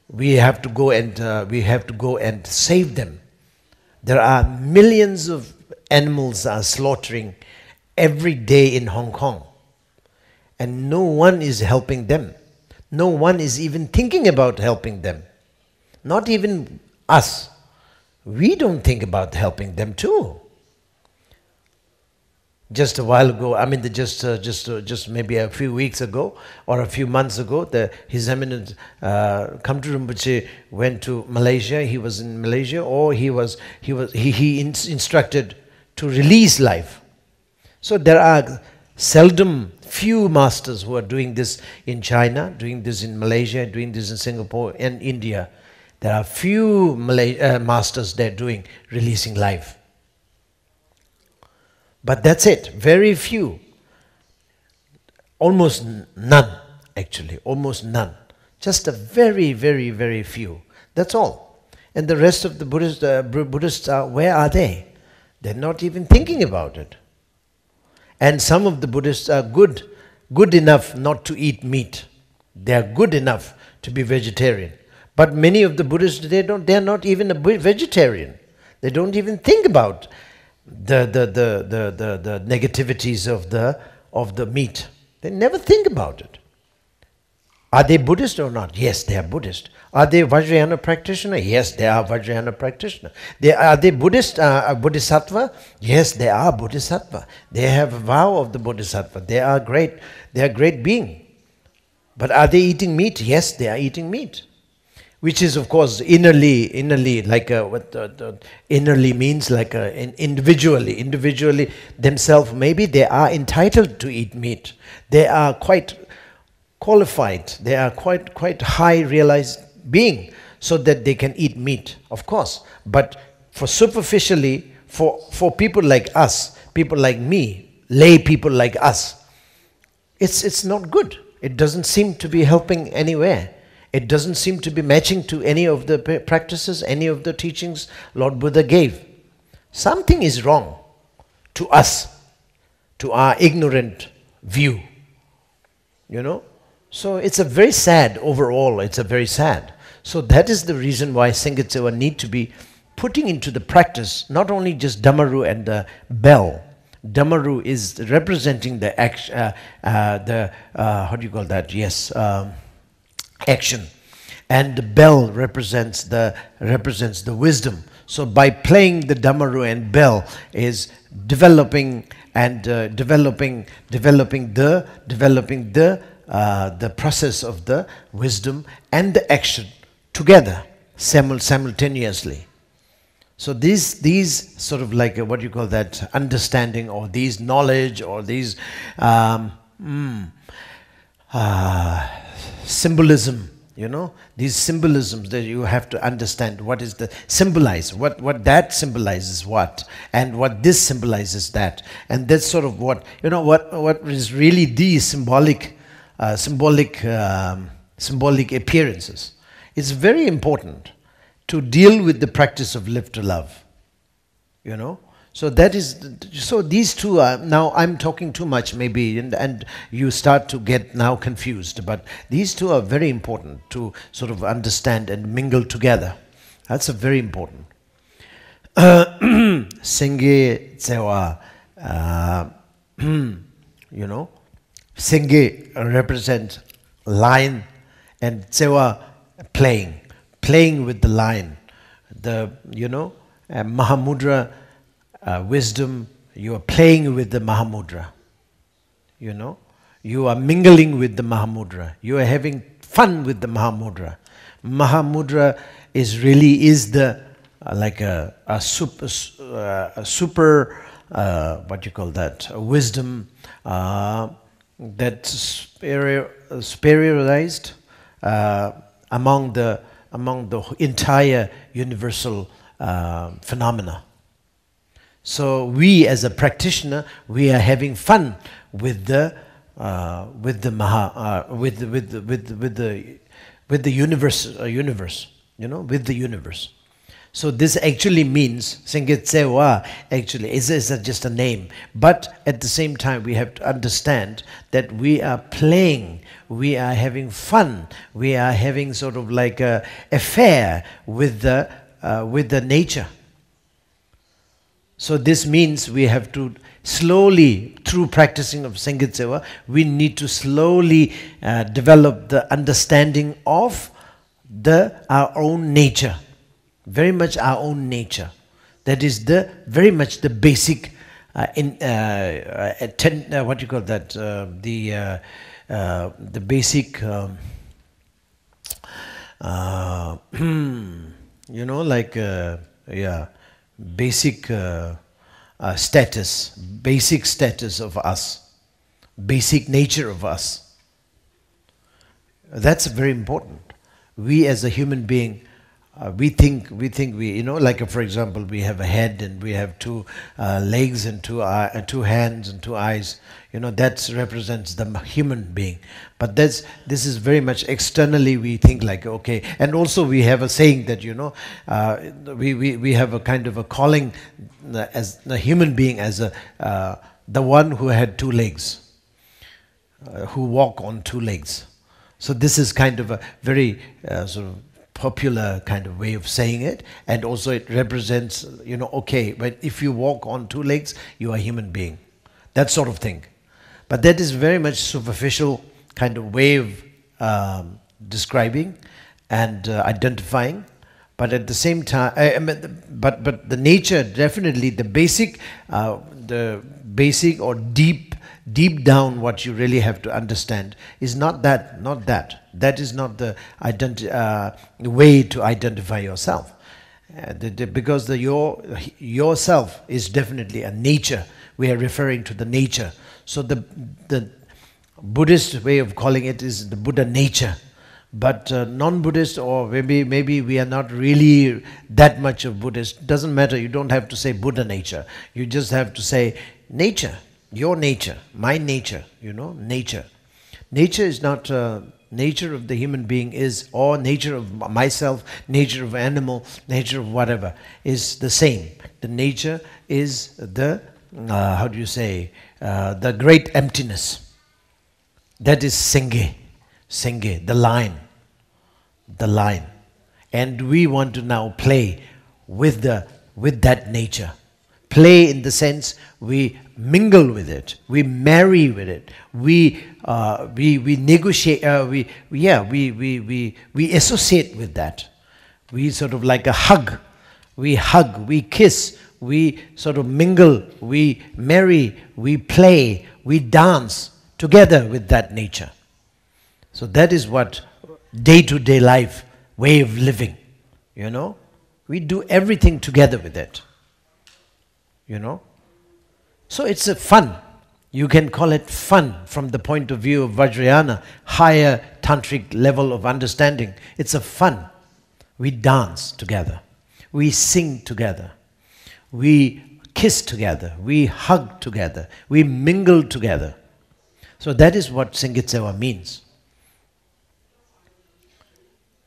we have to go and save them. There are millions of animals are slaughtering every day in Hong Kong, and no one is helping them. No one is even thinking about helping them. Not even us. We don't think about helping them too. Just a while ago, I mean, just maybe a few weeks ago or a few months ago, His Eminence Kamtu Rinpoche went to Malaysia. He was in Malaysia, or he instructed to release life. So there are few masters who are doing this in China, doing this in Malaysia, doing this in Singapore and India. There are few masters there doing releasing life. But that's it, very few. Almost none, actually, almost none. Just a very, very, very few. That's all. And the rest of the Buddhists where are they? They're not even thinking about it. And some of the Buddhists are good enough not to eat meat. They are good enough to be vegetarian. But many of the Buddhists, they're not even a vegetarian. They don't even think about the negativities of the meat. They never think about it. Are they Buddhist or not? Yes, they are Buddhist. Are they Vajrayana practitioner? Yes, they are Vajrayana practitioner. Are they Buddhist, Bodhisattva? Yes, they are Bodhisattva. They have a vow of the Bodhisattva. They are great being. But are they eating meat? Yes, they are eating meat. Which is, of course, innerly, like innerly means like individually themselves. Maybe they are entitled to eat meat. They are quite qualified. They are quite high realized being, so that they can eat meat, of course. But for superficially, for people like us, people like me, lay people like us, it's not good. It doesn't seem to be helping anywhere. It doesn't seem to be matching to any of the practices, any of the teachings Lord Buddha gave. Something is wrong to us, to our ignorant view. You know? So it's a very sad, overall, it's a very sad. So that is the reason why Sangha need to be putting into the practice, not only just Dhammaru and the bell. Dhammaru is representing the action, how do you call that? Yes, action, and the bell represents the wisdom. So by playing the Dhammaru and bell is developing the process of the wisdom and the action together simultaneously. So these sort of like what you call that understanding, or these knowledge, or these symbolism, you know, these symbolisms that you have to understand what is the symbolize, what that symbolizes what, and what this symbolizes that, and that's sort of what, you know, what is really the symbolic appearances. It's very important to deal with the practice of live to love, you know. So that is, so these two are, now I'm talking too much maybe, and you start to get now confused, but these two are very important to sort of understand and mingle together. That's a very important. Senge Tsewa, you know, Senge represent lion, and Tsewa playing with the lion. The, you know, Mahamudra, wisdom, you are playing with the Mahamudra, you know, you are mingling with the Mahamudra, you are having fun with the Mahamudra. Mahamudra is the like a super what you call that, a wisdom that's superiorized among the entire universal phenomena. So we, as a practitioner, we are having fun with the universe, you know, with the universe. So this actually means, Sengitsewa actually is just a name. But at the same time, we have to understand that we are playing, we are having fun, we are having sort of like a affair with the nature. So this means we have to slowly, through practicing of Sengitsewa, we need to slowly develop the understanding of our own nature. Very much our own nature. That is very much the basic, what you call that? The basic, basic status of us, basic nature of us. That's very important. We as a human being, we think like for example, we have a head and we have two legs and two hands and two eyes. That represents the human being. But this is very much externally. We think like, okay, and also we have a saying that we have a kind of a calling as a human being as the one who had two legs, who walk on two legs. So this is kind of a very sort of popular kind of way of saying it, and also it represents, okay, but if you walk on two legs, you are a human being, that sort of thing. But that is very much superficial kind of way of describing and identifying. But at the same time, but the nature, definitely the basic or deep down, what you really have to understand is not that. That is not the way to identify yourself, because yourself is definitely a nature. We are referring to the nature. So the Buddhist way of calling it is the Buddha nature. But non-Buddhist, or maybe we are not really that much of Buddhist, doesn't matter. You don't have to say Buddha nature. You just have to say nature, your nature, my nature, nature. Nature is not, nature of the human being is, or nature of myself, nature of animal, nature of whatever, is the same. The nature is the, the great emptiness. That is Senge, the line. And we want to now play with that nature. Play in the sense we mingle with it, we marry with it, we negotiate, we associate with that. We sort of like a hug, we kiss, we sort of mingle, we marry, we play, we dance together with that nature. So that is what day-to-day life, way of living, we do everything together with it, So it's a fun. You can call it fun from the point of view of Vajrayana, higher tantric level of understanding. It's a fun. We dance together. We sing together. We kiss together. We hug together. We mingle together. So that is what Sengitsewa means.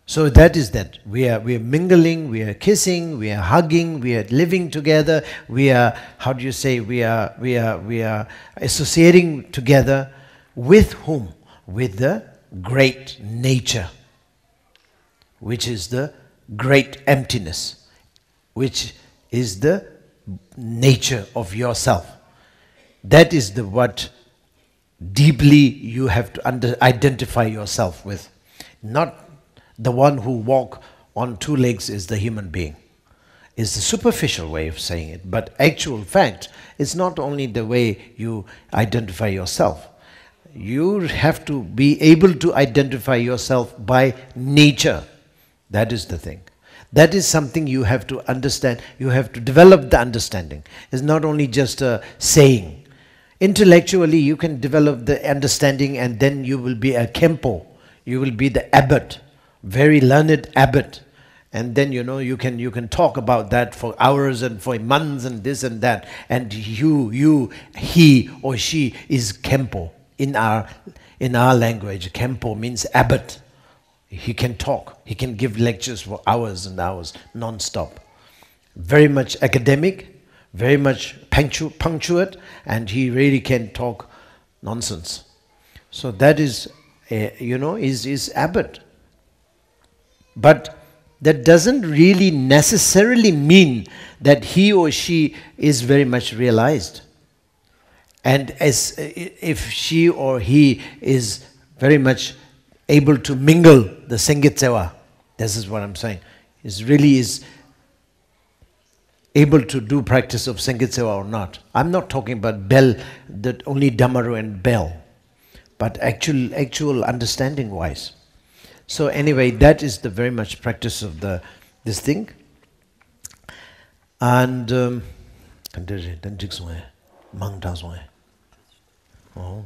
So that is that. We are mingling, we are kissing, we are hugging, we are living together, we are, we are associating together with whom? With the great nature, which is the great emptiness, which is the nature of yourself. That is what deeply you have to identify yourself with. Not the one who walks on two legs is the human being. It's the superficial way of saying it, but actual fact, it's not only the way you identify yourself. You have to be able to identify yourself by nature. That is the thing. That is something you have to understand. You have to develop the understanding. It's not only just a saying. Intellectually, you can develop the understanding, and then you will be a Kempo. You will be the abbot. Very learned abbot, and then you can talk about that for hours and for months and this and that, and he or she is Kempo. In our language, Kempo means abbot. He can talk, he can give lectures for hours and hours non-stop. very much academic, very much punctuate, and he really can talk nonsense. So that is, is abbot. But that doesn't really necessarily mean that he or she is very much realized. And as if she or he is very much able to mingle the Sangit-sewa, this is what I'm saying, is able to do practice of Sangit-sewa or not. I'm not talking about bell, that only Dhammaru and bell, but actual understanding-wise. So anyway, that is the very much practice of this thing. And oh.